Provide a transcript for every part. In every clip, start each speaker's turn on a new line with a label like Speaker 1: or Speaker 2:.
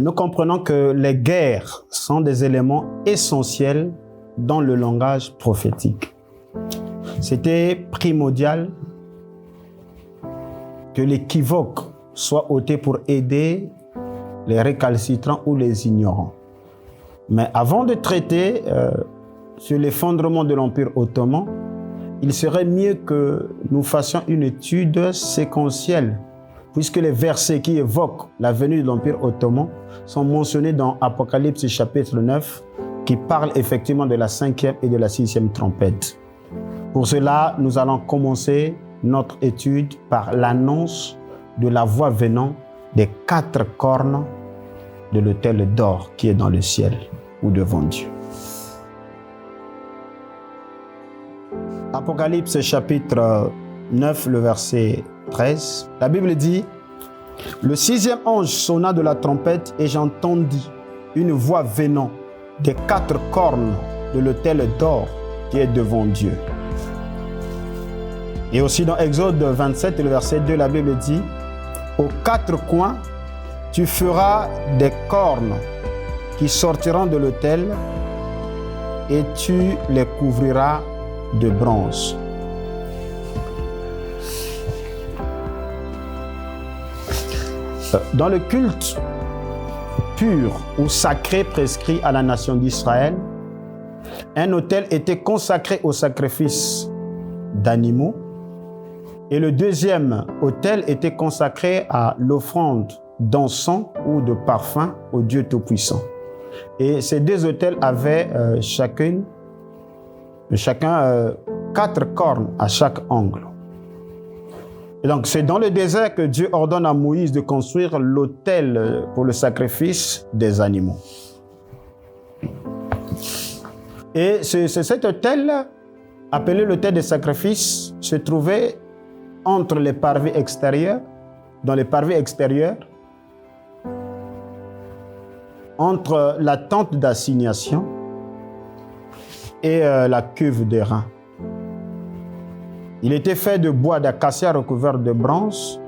Speaker 1: nous comprenons que les guerres sont des éléments essentiels dans le langage prophétique. C'était primordial que l'équivoque soit ôté pour aider les récalcitrants ou les ignorants. Mais avant de traiter sur l'effondrement de l'Empire ottoman, il serait mieux que nous fassions une étude séquentielle, puisque les versets qui évoquent la venue de l'Empire ottoman sont mentionnés dans Apocalypse chapitre 9, qui parle effectivement de la 5e et de la 6e trompette. Pour cela, nous allons commencer notre étude par l'annonce de la voix venant des 4 cornes de l'autel d'or qui est dans le ciel ou devant Dieu. Apocalypse chapitre 9, le verset 13, la Bible dit « Le 6e ange sonna de la trompette et j'entendis une voix venant des 4 cornes de l'autel d'or qui est devant Dieu. » Et aussi dans Exode 27, le verset 2, la Bible dit « Aux 4 coins, tu feras des cornes qui sortiront de l'autel et tu les couvriras de bronze. » Dans le culte pur ou sacré prescrit à la nation d'Israël, un autel était consacré au sacrifice d'animaux et le deuxième autel était consacré à l'offrande d'encens ou de parfum au Dieu Tout-Puissant. Et ces 2 autels avaient chacun 4 cornes à chaque angle. Et donc c'est dans le désert que Dieu ordonne à Moïse de construire l'autel pour le sacrifice des animaux. Et cet autel, appelé l'autel des sacrifices, se trouvait entre les parvis extérieurs, dans les parvis extérieurs, entre la tente d'assignation et la cuve d'airain. Il était fait de bois d'acacia recouvert de bronze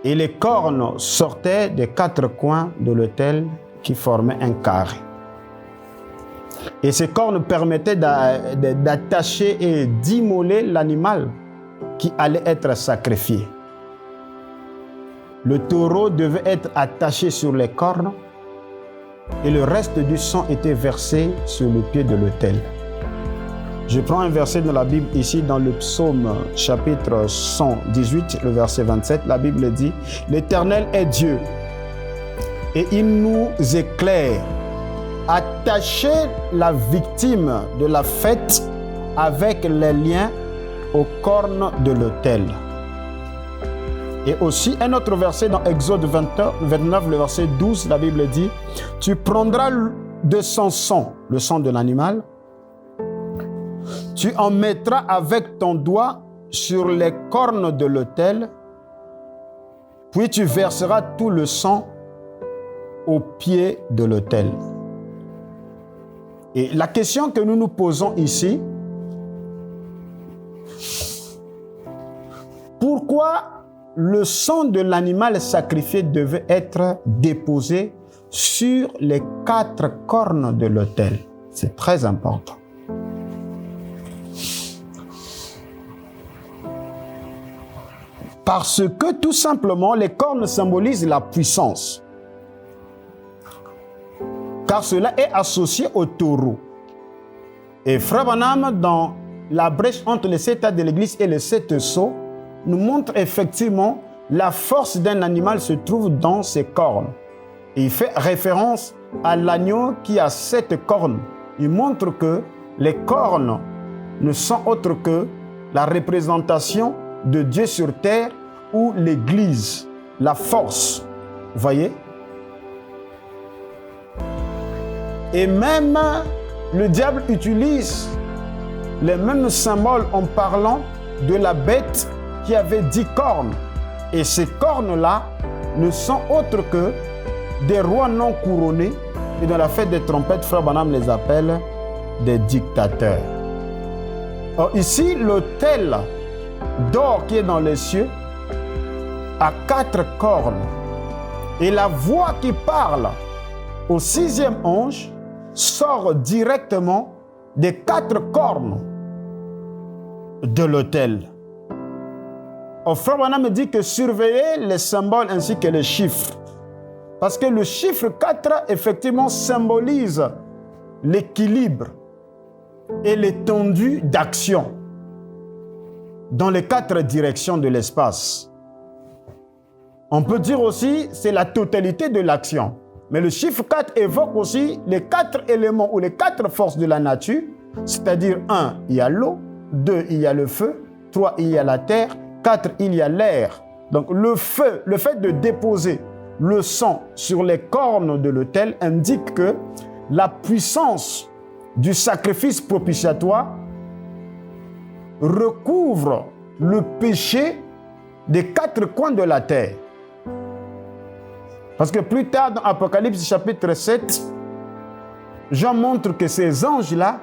Speaker 1: et les cornes sortaient des 4 coins de l'autel qui formaient un carré. Et ces cornes permettaient d'attacher et d'immoler l'animal qui allait être sacrifié. Le taureau devait être attaché sur les cornes et le reste du sang était versé sur le pied de l'autel. Je prends un verset de la Bible ici dans le psaume chapitre 118, le verset 27. La Bible dit « L'Éternel est Dieu et il nous éclaire. Attachez la victime de la fête avec les liens aux cornes de l'autel. » Et aussi un autre verset dans Exode 29, le verset 12, la Bible dit « Tu prendras de son sang, le sang de l'animal, tu en mettras avec ton doigt sur les cornes de l'autel, puis tu verseras tout le sang au pied de l'autel. » Et la question que nous nous posons ici, pourquoi le sang de l'animal sacrifié devait être déposé sur les 4 cornes de l'autel? C'est très important. Parce que tout simplement, les cornes symbolisent la puissance. Car cela est associé au taureau. Et Frère Branham, dans la brèche entre les 7 tas de l'Église et les 7 sceaux, nous montre effectivement la force d'un animal se trouve dans ses cornes. Et il fait référence à l'agneau qui a 7 cornes. Il montre que les cornes ne sont autres que la représentation de Dieu sur terre ou l'Église, la force. Vous voyez? Et même le diable utilise les mêmes symboles en parlant de la bête qui avait 10 cornes. Et ces cornes-là ne sont autres que des rois non couronnés. Et dans la fête des trompettes, Frère Branham les appelle des dictateurs. Or, ici, l'autel d'or qui est dans les cieux a 4 cornes. Et la voix qui parle au 6e ange sort directement des 4 cornes de l'autel. Frère Branham me dit que surveillez les symboles ainsi que les chiffres. Parce que le chiffre 4, effectivement, symbolise l'équilibre et l'étendue d'action dans les 4 directions de l'espace. On peut dire aussi c'est la totalité de l'action. Mais le chiffre 4 évoque aussi les 4 éléments ou les 4 forces de la nature. C'est-à-dire 1, il y a l'eau. 2, il y a le feu. 3, il y a la terre. 4, il y a l'air. Donc le feu, le fait de déposer le sang sur les cornes de l'autel indique que la puissance du sacrifice propitiatoire recouvre le péché des 4 coins de la terre. Parce que plus tard dans Apocalypse chapitre 7, Jean montre que ces anges-là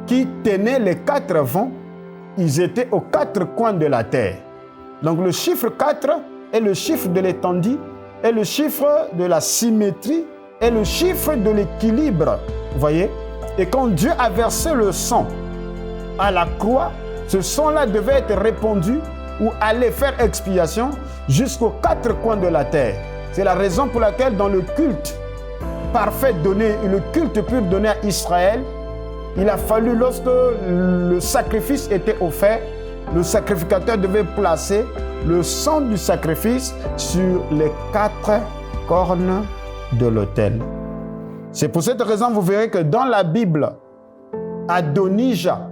Speaker 1: qui tenaient les 4 vents, ils étaient aux 4 coins de la terre. Donc le chiffre 4 est le chiffre de l'étendue, est le chiffre de la symétrie, est le chiffre de l'équilibre. Vous voyez? Et quand Dieu a versé le sang à la croix, ce sang-là devait être répandu ou aller faire expiation jusqu'aux 4 coins de la terre. C'est la raison pour laquelle dans le culte parfait donné, le culte pur donné à Israël, il a fallu, lorsque le sacrifice était offert, le sacrificateur devait placer le sang du sacrifice sur les 4 cornes de l'autel. C'est pour cette raison, vous verrez que dans la Bible, Adonijah,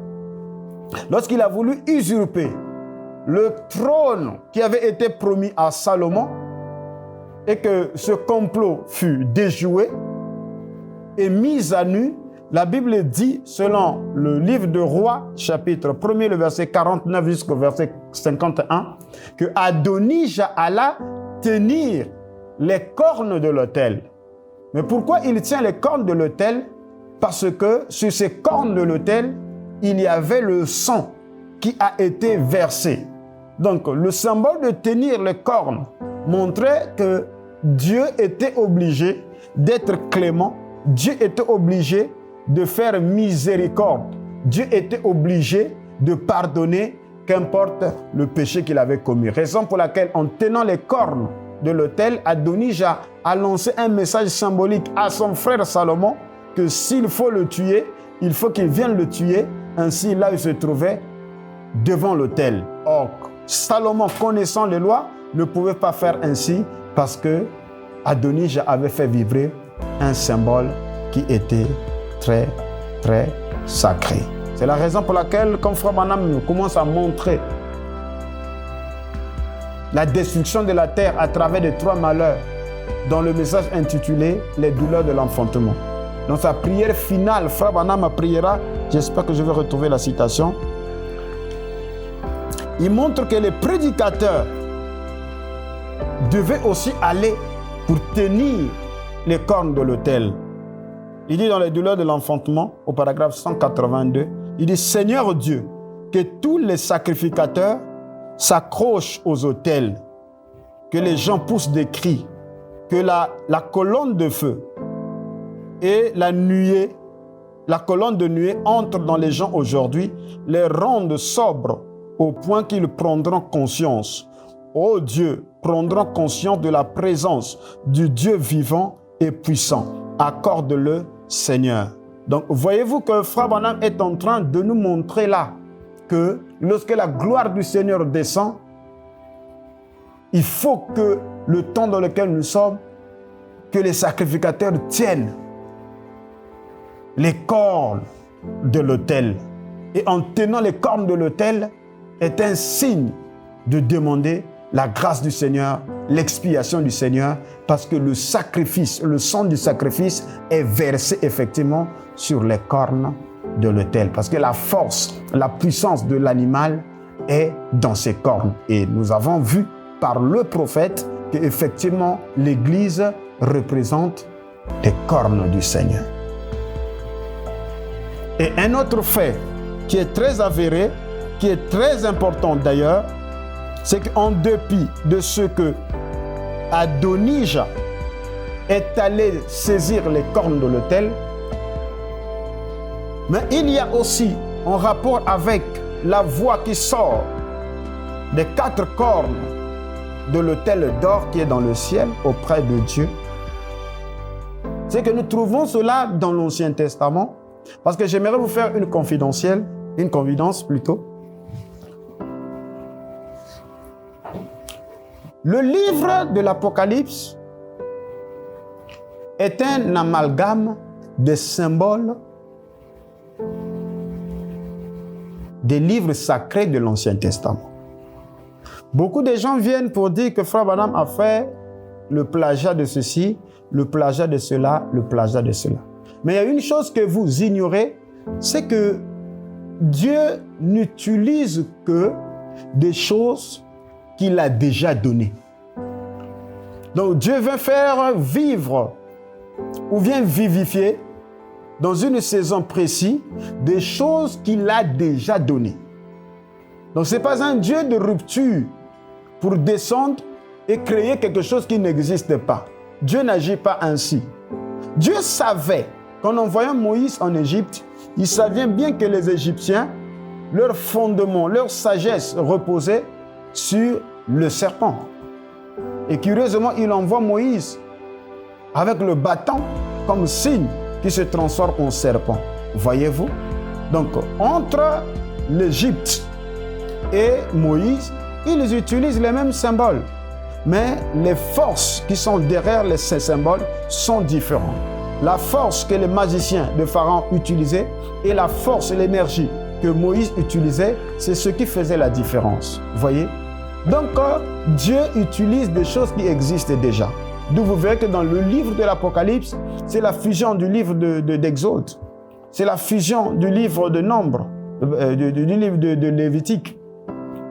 Speaker 1: lorsqu'il a voulu usurper le trône qui avait été promis à Salomon, et que ce complot fut déjoué et mis à nu, la Bible dit, selon le livre de Rois, chapitre 1er, le verset 49 jusqu'au verset 51, que Adonijah alla tenir les cornes de l'autel. Mais pourquoi il tient les cornes de l'autel? Parce que sur ces cornes de l'autel, il y avait le sang qui a été versé. Donc, le symbole de tenir les cornes montrait que Dieu était obligé d'être clément, Dieu était obligé de faire miséricorde, Dieu était obligé de pardonner, qu'importe le péché qu'il avait commis. Raison pour laquelle, en tenant les cornes de l'autel, Adonijah a lancé un message symbolique à son frère Salomon que s'il faut le tuer, il faut qu'il vienne le tuer. Ainsi, là, il se trouvait devant l'autel. Or, Salomon, connaissant les lois, ne pouvait pas faire ainsi parce que Adonijah avait fait vibrer un symbole qui était très, très sacré. C'est la raison pour laquelle, quand Frère Branham commence à montrer la destruction de la terre à travers les 3 malheurs, dans le message intitulé « Les douleurs de l'enfantement ». Dans sa prière finale, Frère Branham priera, j'espère que je vais retrouver la citation, il montre que les prédicateurs devaient aussi aller pour tenir les cornes de l'autel. Il dit dans les douleurs de l'enfantement, au paragraphe 182, il dit « Seigneur Dieu, que tous les sacrificateurs s'accrochent aux autels, que les gens poussent des cris, que la colonne de feu et la colonne de nuée entrent dans les gens aujourd'hui, les rendent sobres au point qu'ils prendront conscience. Ô Dieu, prendront conscience de la présence du Dieu vivant et puissant. Accorde-le, Seigneur. » Donc, voyez-vous que Frère Branham est en train de nous montrer là que lorsque la gloire du Seigneur descend, il faut que le temps dans lequel nous sommes, que les sacrificateurs tiennent les cornes de l'autel. Et en tenant les cornes de l'autel est un signe de demander la grâce du Seigneur, l'expiation du Seigneur, parce que le sacrifice, le sang du sacrifice est versé effectivement sur les cornes de l'autel. Parce que la force, la puissance de l'animal est dans ses cornes. Et nous avons vu par le prophète qu'effectivement l'Église représente les cornes du Seigneur. Et un autre fait qui est très avéré, qui est très important d'ailleurs, c'est qu'en dépit de ce que Adonijah est allé saisir les cornes de l'autel, mais il y a aussi en rapport avec la voix qui sort des 4 cornes de l'autel d'or qui est dans le ciel auprès de Dieu. C'est que nous trouvons cela dans l'Ancien Testament, parce que j'aimerais vous faire une confidence plutôt. Le livre de l'Apocalypse est un amalgame des symboles des livres sacrés de l'Ancien Testament. Beaucoup de gens viennent pour dire que Frère Branham a fait le plagiat de ceci, le plagiat de cela, le plagiat de cela. Mais il y a une chose que vous ignorez, c'est que Dieu n'utilise que des choses qu'il a déjà données. Donc Dieu veut faire vivre ou vient vivifier dans une saison précise des choses qu'il a déjà données. Donc ce n'est pas un Dieu de rupture pour descendre et créer quelque chose qui n'existe pas. Dieu n'agit pas ainsi. Dieu savait qu'en envoyant Moïse en Égypte, il savait bien que les Égyptiens, leur fondement, leur sagesse reposait sur le serpent. Et curieusement, il envoie Moïse avec le bâton comme signe qui se transforme en serpent. Voyez-vous? Donc, entre l'Égypte et Moïse, ils utilisent les mêmes symboles. Mais les forces qui sont derrière ces symboles sont différentes. La force que les magiciens de Pharaon utilisaient et la force et l'énergie que Moïse utilisait, c'est ce qui faisait la différence. Voyez? Donc, Dieu utilise des choses qui existent déjà. D'où vous verrez que dans le livre de l'Apocalypse, c'est la fusion du livre d'Exode. C'est la fusion du livre de Nombre, du livre de Lévitique.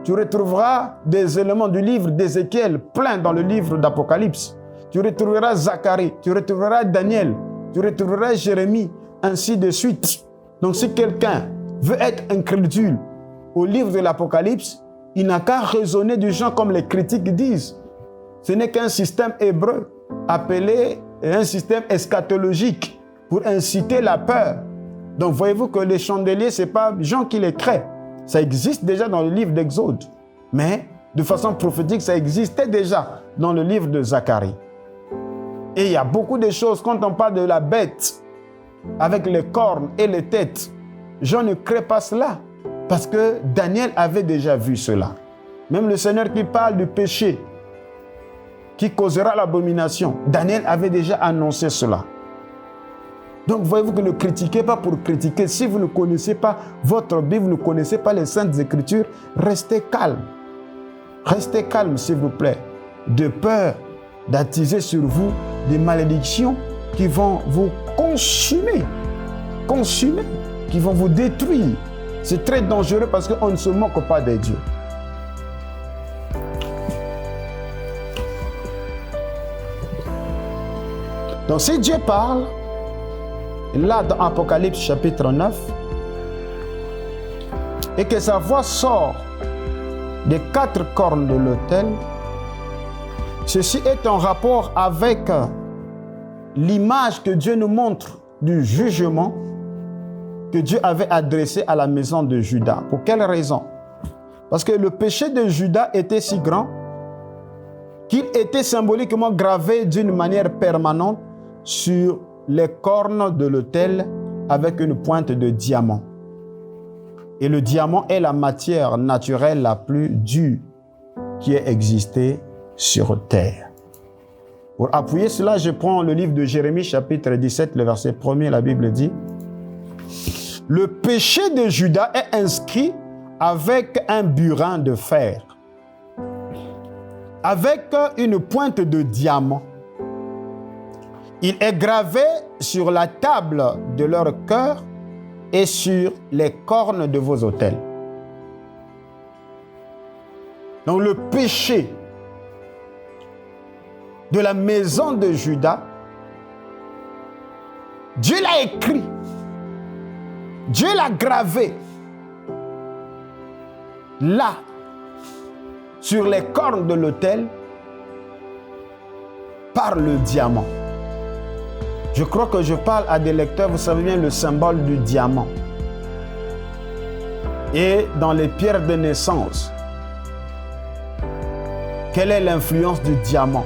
Speaker 1: Tu retrouveras des éléments du livre d'Ézéchiel plein dans le livre d'Apocalypse. Tu retrouveras Zacharie, tu retrouveras Daniel, tu retrouveras Jérémie, ainsi de suite. Donc si quelqu'un veut être incrédule au livre de l'Apocalypse, il n'a qu'à raisonner du genre comme les critiques disent. Ce n'est qu'un système hébreu appelé un système eschatologique pour inciter la peur. Donc voyez-vous que les chandeliers, ce n'est pas Jean qui les crée. Ça existe déjà dans le livre d'Exode. Mais de façon prophétique, ça existait déjà dans le livre de Zacharie. Et il y a beaucoup de choses, quand on parle de la bête, avec les cornes et les têtes, Jean ne crée pas cela. Parce que Daniel avait déjà vu cela. Même le Seigneur qui parle du péché, qui causera l'abomination, Daniel avait déjà annoncé cela. Donc voyez-vous que ne critiquez pas pour critiquer. Si vous ne connaissez pas votre Bible, vous ne connaissez pas les Saintes Écritures, restez calme. Restez calme, s'il vous plaît. De peur d'attiser sur vous des malédictions qui vont vous consumer, qui vont vous détruire. C'est très dangereux parce qu'on ne se moque pas des dieux. Donc si Dieu parle, là dans Apocalypse chapitre 9, et que sa voix sort des 4 cornes de l'autel, ceci est en rapport avec l'image que Dieu nous montre du jugement que Dieu avait adressé à la maison de Juda. Pour quelle raison? Parce que le péché de Juda était si grand qu'il était symboliquement gravé d'une manière permanente sur les cornes de l'autel avec une pointe de diamant. Et le diamant est la matière naturelle la plus dure qui ait existé sur terre. Pour appuyer cela, je prends le livre de Jérémie, chapitre 17, le verset 1er, la Bible dit: le péché de Juda est inscrit avec un burin de fer, avec une pointe de diamant. Il est gravé sur la table de leur cœur et sur les cornes de vos autels. Donc le péché de la maison de Juda, Dieu l'a écrit, Dieu l'a gravé là, sur les cornes de l'autel, par le diamant. Je crois que je parle à des lecteurs, vous savez bien le symbole du diamant. Et dans les pierres de naissance, quelle est l'influence du diamant?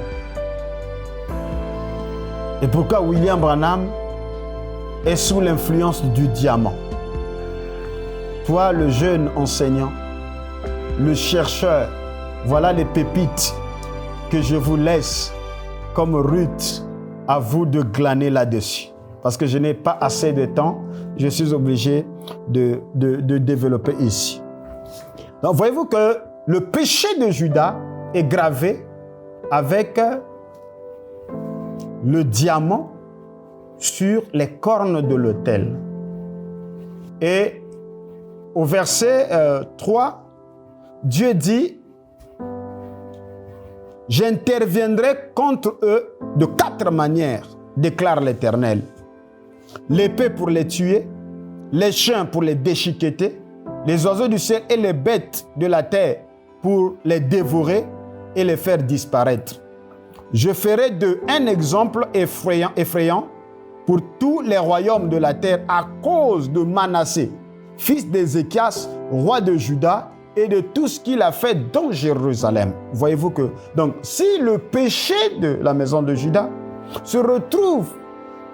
Speaker 1: Et pourquoi William Branham est sous l'influence du diamant? Toi, le jeune enseignant, le chercheur, voilà les pépites que je vous laisse comme Ruth, à vous de glaner là-dessus. Parce que je n'ai pas assez de temps, je suis obligé de développer ici. Donc, voyez-vous que le péché de Judas est gravé avec le diamant sur les cornes de l'autel. Et au verset 3, Dieu dit: j'interviendrai contre eux de 4 manières, déclare l'Éternel. L'épée pour les tuer, les chiens pour les déchiqueter, les oiseaux du ciel et les bêtes de la terre pour les dévorer et les faire disparaître. Je ferai d'eux un exemple effrayant pour tous les royaumes de la terre à cause de Manassé, fils d'Ézéchias, roi de Juda, et de tout ce qu'il a fait dans Jérusalem. Voyez-vous que, donc, si le péché de la maison de Juda se retrouve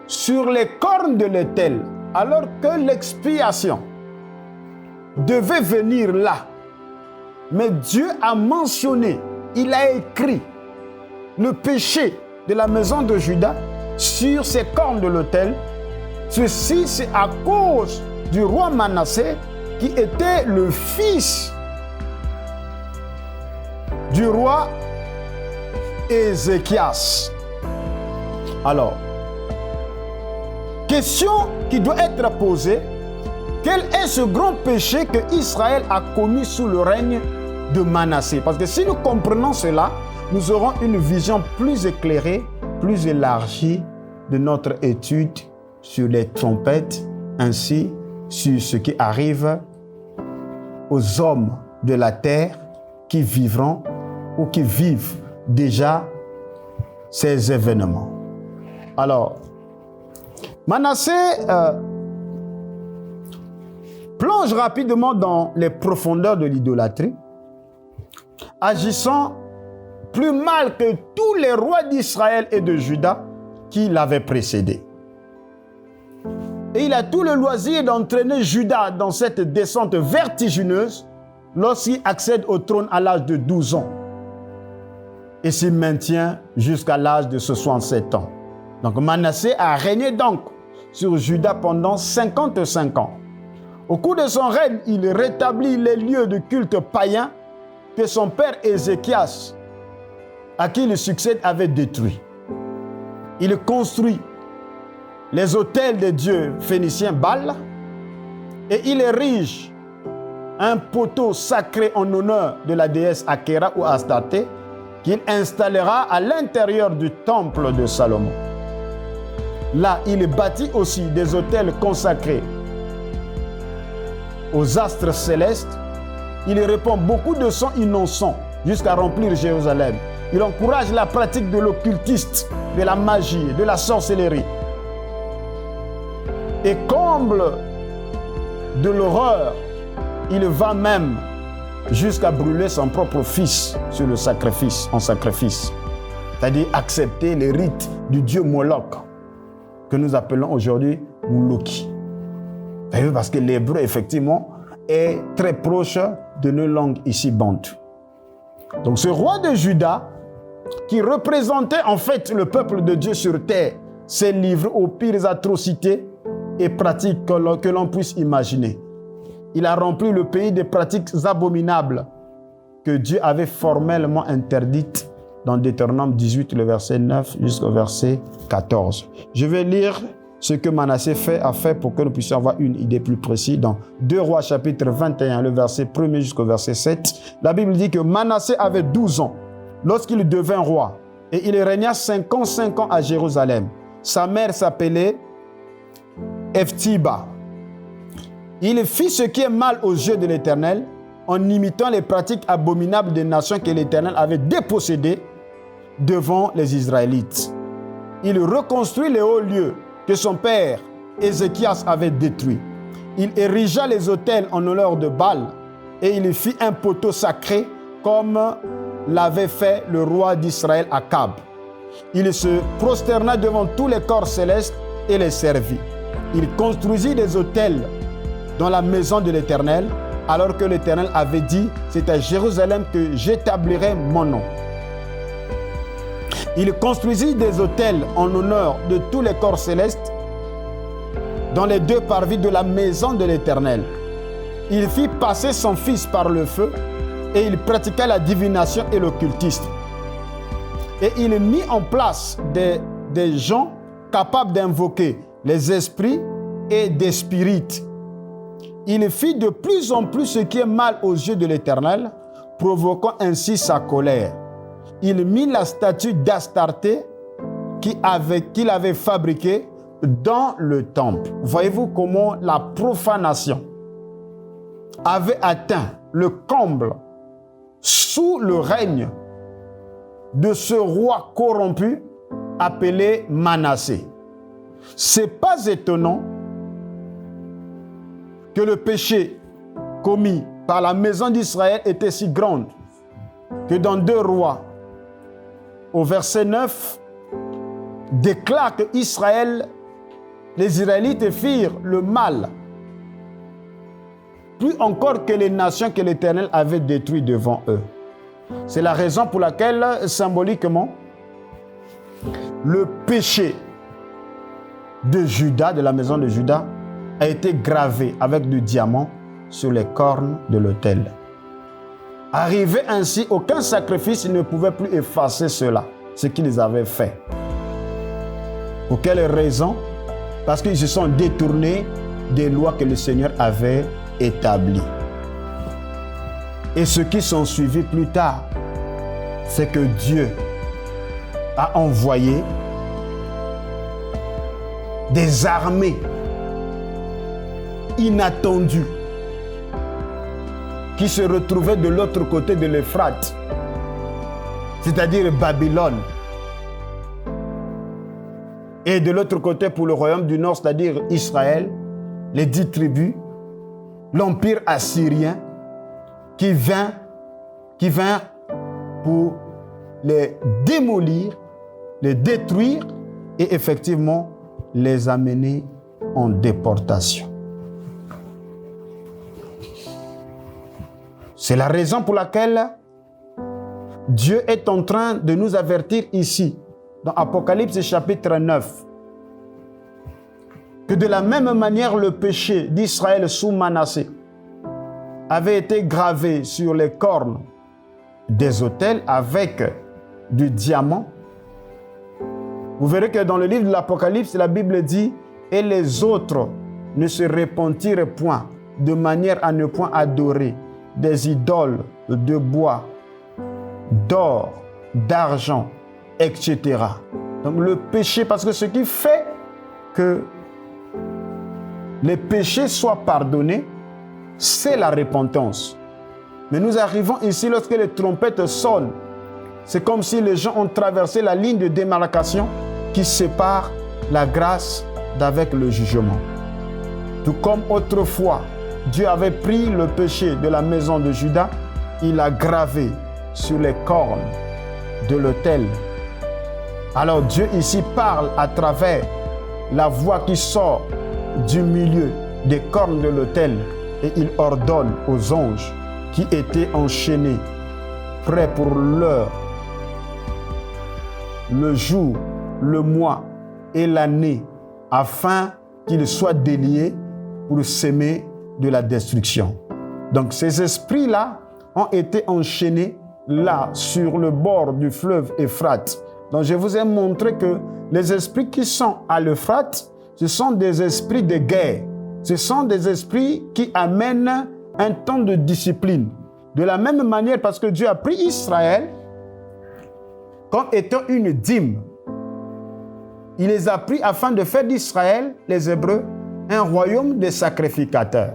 Speaker 1: sur les cornes de l'autel, alors que l'expiation devait venir là, mais Dieu a mentionné, il a écrit le péché de la maison de Juda sur ces cornes de l'autel, ceci c'est à cause du roi Manassé qui était le fils du roi Ézéchias. Alors, question qui doit être posée: quel est ce grand péché que Israël a commis sous le règne de Manassé? Parce que si nous comprenons cela, nous aurons une vision plus éclairée, plus élargie de notre étude sur les trompettes, ainsi sur ce qui arrive aux hommes de la terre qui vivront ou qui vivent déjà ces événements. Alors, Manassé plonge rapidement dans les profondeurs de l'idolâtrie, agissant plus mal que tous les rois d'Israël et de Juda qui l'avaient précédé. Et il a tout le loisir d'entraîner Juda dans cette descente vertigineuse lorsqu'il accède au trône à l'âge de 12 ans et s'y maintient jusqu'à l'âge de 67 ans. Donc Manassé a régné donc sur Juda pendant 55 ans. Au cours de son règne, il rétablit les lieux de culte païens que son père Ézéchias, à qui il succède, avait détruits. Il construit les autels des dieux phéniciens Baal et il érige un poteau sacré en honneur de la déesse Akhéra ou Astarté qu'il installera à l'intérieur du temple de Salomon. Là, il bâtit aussi des autels consacrés aux astres célestes. Il répand beaucoup de sang innocent jusqu'à remplir Jérusalem. Il encourage la pratique de l'occultisme, de la magie, de la sorcellerie. Et comble de l'horreur, il va même jusqu'à brûler son propre fils sur le sacrifice, en sacrifice. C'est-à-dire accepter les rites du dieu Moloch, que nous appelons aujourd'hui Mouloki. Parce que l'hébreu, effectivement, est très proche de nos langues ici bantou. Donc ce roi de Juda, qui représentait en fait le peuple de Dieu sur terre, s'est livré aux pires atrocités et pratiques que l'on puisse imaginer. Il a rempli le pays des pratiques abominables que Dieu avait formellement interdites dans Deutéronome 18, le verset 9 jusqu'au verset 14. Je vais lire ce que Manassé a fait pour que nous puissions avoir une idée plus précise. Dans 2 Rois chapitre 21, le verset 1 jusqu'au verset 7, la Bible dit que Manassé avait 12 ans lorsqu'il devint roi et il régna 55 ans à Jérusalem. Sa mère s'appelait Ephtiba. Il fit ce qui est mal aux yeux de l'Éternel en imitant les pratiques abominables des nations que l'Éternel avait dépossédées devant les Israélites. Il reconstruit les hauts lieux que son père Ézéchias avait détruits. Il érigea les autels en honneur de Baal et il fit un poteau sacré comme l'avait fait le roi d'Israël Akab. Il se prosterna devant tous les corps célestes et les servit. Il construisit des autels dans la maison de l'Éternel, alors que l'Éternel avait dit, c'est à Jérusalem que j'établirai mon nom. Il construisit des autels en honneur de tous les corps célestes dans les deux parvis de la maison de l'Éternel. Il fit passer son fils par le feu et il pratiqua la divination et l'occultisme. Et il mit en place des gens capables d'invoquer les esprits et des spirites. Il fit de plus en plus ce qui est mal aux yeux de l'Éternel, provoquant ainsi sa colère. Il mit la statue d'Astarté qu'il avait fabriquée dans le temple. Voyez-vous comment la profanation avait atteint le comble sous le règne de ce roi corrompu appelé Manassé. Ce n'est pas étonnant que le péché commis par la maison d'Israël était si grand que dans 2 Rois, au verset 9, déclare que les Israélites firent le mal, plus encore que les nations que l'Éternel avait détruites devant eux. C'est la raison pour laquelle, symboliquement, le péché de Juda, de la maison de Juda, a été gravé avec du diamant sur les cornes de l'autel. Arrivé ainsi, aucun sacrifice ne pouvait plus effacer cela, ce qu'ils avaient fait. Pour quelle raison? Parce qu'ils se sont détournés des lois que le Seigneur avait établies. Et ce qui sont suivis plus tard, c'est que Dieu a envoyé des armées inattendues qui se retrouvaient de l'autre côté de l'Euphrate, c'est-à-dire Babylone. Et de l'autre côté, pour le royaume du Nord, c'est-à-dire Israël, les 10 tribus, l'empire assyrien qui vint pour les démolir, les détruire et effectivement les amener en déportation. C'est la raison pour laquelle Dieu est en train de nous avertir ici, dans Apocalypse chapitre 9, que de la même manière le péché d'Israël sous Manassé avait été gravé sur les cornes des autels avec du diamant. Vous verrez que dans le livre de l'Apocalypse, la Bible dit « Et les autres ne se repentirent point, de manière à ne point adorer des idoles de bois, d'or, d'argent, etc. » Donc le péché, parce que ce qui fait que les péchés soient pardonnés, c'est la repentance. Mais nous arrivons ici lorsque les trompettes sonnent. C'est comme si les gens ont traversé la ligne de démarcation qui sépare la grâce d'avec le jugement. Tout comme autrefois, Dieu avait pris le péché de la maison de Juda, il l'a gravé sur les cornes de l'autel. Alors Dieu ici parle à travers la voix qui sort du milieu des cornes de l'autel et il ordonne aux anges qui étaient enchaînés, prêts pour l'heure, le jour, le mois et l'année, afin qu'ils soient déliés pour semer de la destruction. Donc ces esprits-là ont été enchaînés là, sur le bord du fleuve Euphrate. Donc je vous ai montré que les esprits qui sont à l'Euphrate, ce sont des esprits de guerre. Ce sont des esprits qui amènent un temps de discipline. De la même manière, parce que Dieu a pris Israël comme étant une dîme. Il les a pris afin de faire d'Israël, les Hébreux, un royaume de sacrificateurs.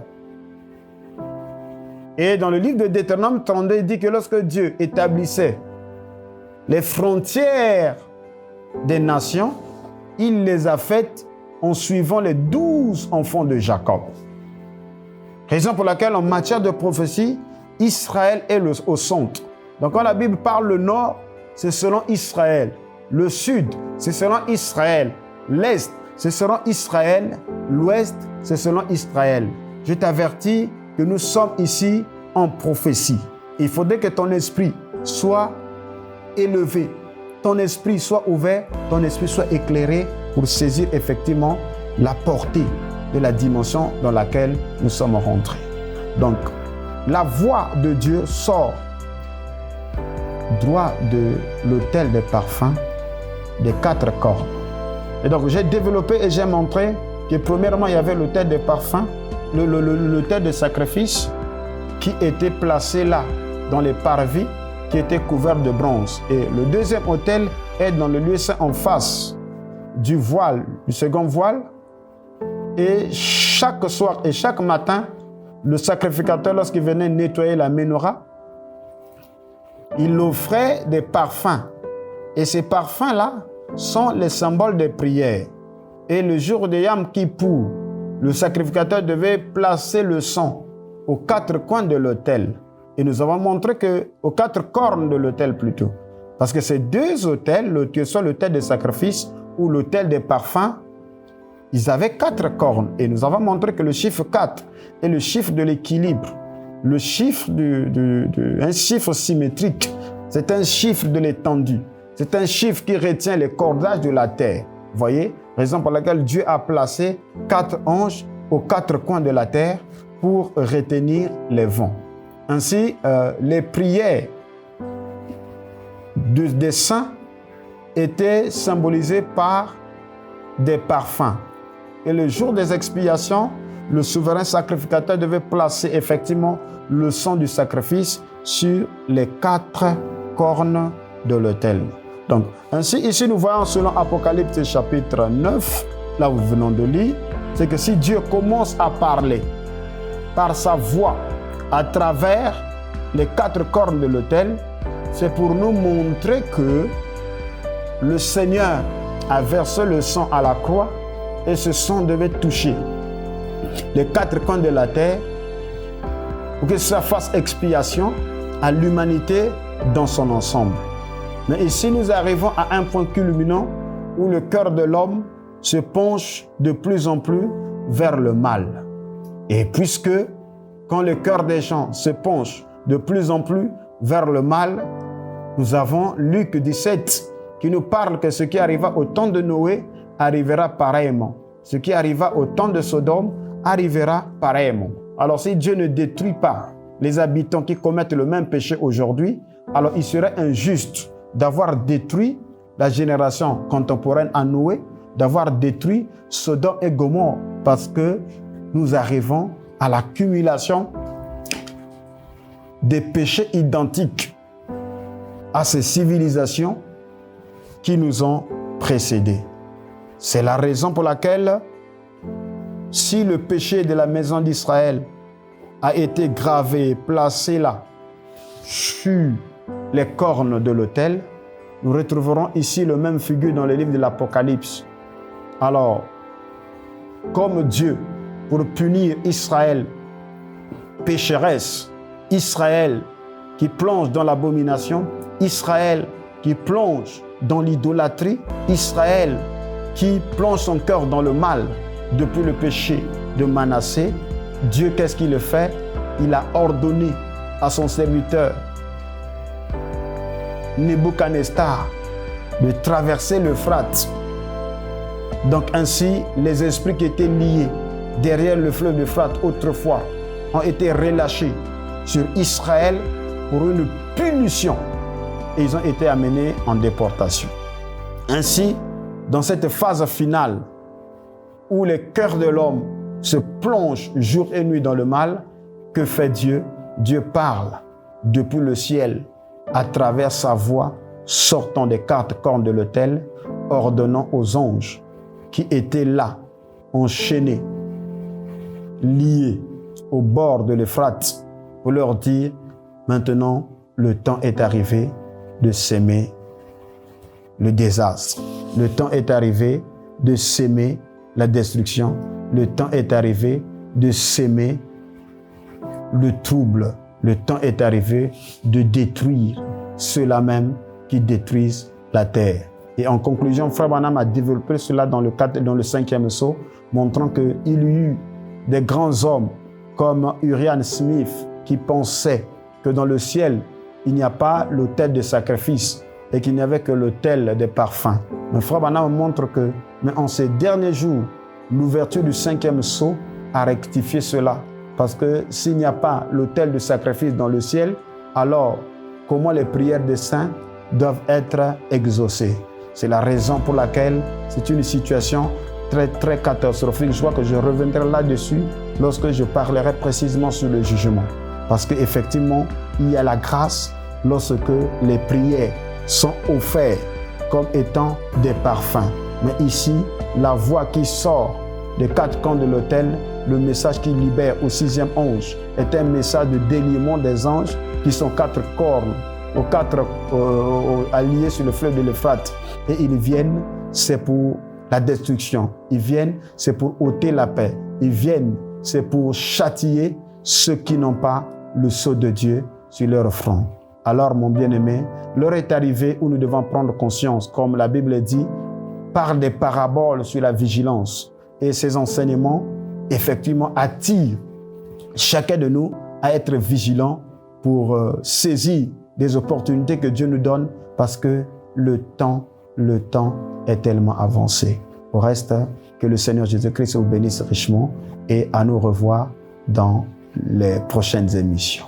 Speaker 1: Et dans le livre de Deutéronome 32, il dit que lorsque Dieu établissait les frontières des nations, il les a faites en suivant les 12 enfants de Jacob. Raison pour laquelle, en matière de prophétie, Israël est au centre. Donc, quand la Bible parle le nord, c'est selon Israël. Le sud, c'est selon Israël. L'est, c'est selon Israël. L'ouest, c'est selon Israël. Je t'avertis que nous sommes ici en prophétie. Il faudrait que ton esprit soit élevé, ton esprit soit ouvert, ton esprit soit éclairé pour saisir effectivement la portée de la dimension dans laquelle nous sommes rentrés. Donc, la voix de Dieu sort droit de l'autel des parfums des 4 cornes. Et donc, j'ai développé et j'ai montré que premièrement, il y avait l'autel des parfums, l'autel de sacrifice qui était placé là, dans les parvis, qui était couvert de bronze. Et le deuxième autel est dans le lieu saint en face du voile, du second voile. Et chaque soir et chaque matin, le sacrificateur, lorsqu'il venait nettoyer la menorah, il offrait des parfums. Et ces parfums-là sont les symboles des prières. Et le jour de Yom Kippour, le sacrificateur devait placer le sang aux 4 coins de l'autel. Et nous avons montré qu'aux 4 cornes de l'autel plutôt. Parce que ces 2 autels, que ce soit l'autel des sacrifices ou l'autel des parfums, ils avaient 4 cornes. Et nous avons montré que le chiffre 4 est le chiffre de l'équilibre. Le chiffre un chiffre symétrique. C'est un chiffre de l'étendue. C'est un chiffre qui retient les cordages de la terre. Vous voyez? Raison pour laquelle Dieu a placé 4 anges aux 4 coins de la terre pour retenir les vents. Ainsi, les prières des saints étaient symbolisées par des parfums. Et le jour des expiations, le souverain sacrificateur devait placer effectivement le sang du sacrifice sur les 4 cornes de l'autel. Donc, ainsi, ici, nous voyons selon Apocalypse chapitre 9, là où nous venons de lire, c'est que si Dieu commence à parler par sa voix à travers les 4 cornes de l'autel, c'est pour nous montrer que le Seigneur a versé le sang à la croix et ce sang devait toucher les 4 coins de la terre pour que ça fasse expiation à l'humanité dans son ensemble. Mais ici, nous arrivons à un point culminant où le cœur de l'homme se penche de plus en plus vers le mal. Et puisque quand le cœur des gens se penche de plus en plus vers le mal, nous avons Luc 17 qui nous parle que ce qui arriva au temps de Noé arrivera pareillement. Ce qui arriva au temps de Sodome arrivera pareillement. Alors si Dieu ne détruit pas les habitants qui commettent le même péché aujourd'hui, alors il serait injuste d'avoir détruit la génération contemporaine à Noé, d'avoir détruit Sodome et Gomorrhe, parce que nous arrivons à l'accumulation des péchés identiques à ces civilisations qui nous ont précédés. C'est la raison pour laquelle, si le péché de la maison d'Israël a été gravé, placé là, sur les cornes de l'autel, nous retrouverons ici le même figure dans le livre de l'Apocalypse. Alors, comme Dieu, pour punir Israël, pécheresse, Israël qui plonge dans l'abomination, Israël qui plonge dans l'idolâtrie, Israël qui plonge son cœur dans le mal depuis le péché de Manassé, Dieu, qu'est-ce qu'il fait? Il a ordonné à son serviteur Nebuchadnezzar de traverser l'Euphrate. Donc ainsi, les esprits qui étaient liés derrière le fleuve d'Euphrate autrefois ont été relâchés sur Israël pour une punition et ils ont été amenés en déportation. Ainsi, dans cette phase finale où le cœur de l'homme se plonge jour et nuit dans le mal, que fait Dieu? Dieu parle depuis le ciel à travers sa voix sortant des 4 cornes de l'autel, ordonnant aux anges qui étaient là, enchaînés, liés au bord de l'Euphrate, pour leur dire: maintenant, le temps est arrivé de s'aimer le désastre. Le temps est arrivé de s'aimer la destruction. Le temps est arrivé de s'aimer le trouble. Le temps est arrivé de détruire ceux-là même qui détruisent la terre. Et en conclusion, Frère Branham a développé cela dans le 5e sceau, montrant qu'il y eut des grands hommes comme Uriah Smith qui pensaient que dans le ciel, il n'y a pas l'autel de sacrifice et qu'il n'y avait que l'autel des parfums. Mais Frère Branham montre que, mais en ces derniers jours, l'ouverture du 5e sceau a rectifié cela. Parce que s'il n'y a pas l'autel de sacrifice dans le ciel, alors comment les prières des saints doivent être exaucées? C'est la raison pour laquelle c'est une situation très, très catastrophique. Je crois que je reviendrai là-dessus lorsque je parlerai précisément sur le jugement. Parce qu'effectivement, il y a la grâce lorsque les prières sont offertes comme étant des parfums. Mais ici, la voix qui sort des 4 coins de l'autel, le message qui libère au 6e ange, est un message de déliement des anges qui sont 4 cornes, aux 4 alliés sur le fleuve de l'Euphrate. Et ils viennent, c'est pour la destruction. Ils viennent, c'est pour ôter la paix. Ils viennent, c'est pour châtier ceux qui n'ont pas le sceau de Dieu sur leur front. Alors, mon bien-aimé, l'heure est arrivée où nous devons prendre conscience, comme la Bible dit, par des paraboles sur la vigilance. Et ces enseignements, effectivement, attirent chacun de nous à être vigilant pour saisir des opportunités que Dieu nous donne, parce que le temps est tellement avancé. Au reste, que le Seigneur Jésus-Christ vous bénisse richement et à nous revoir dans les prochaines émissions.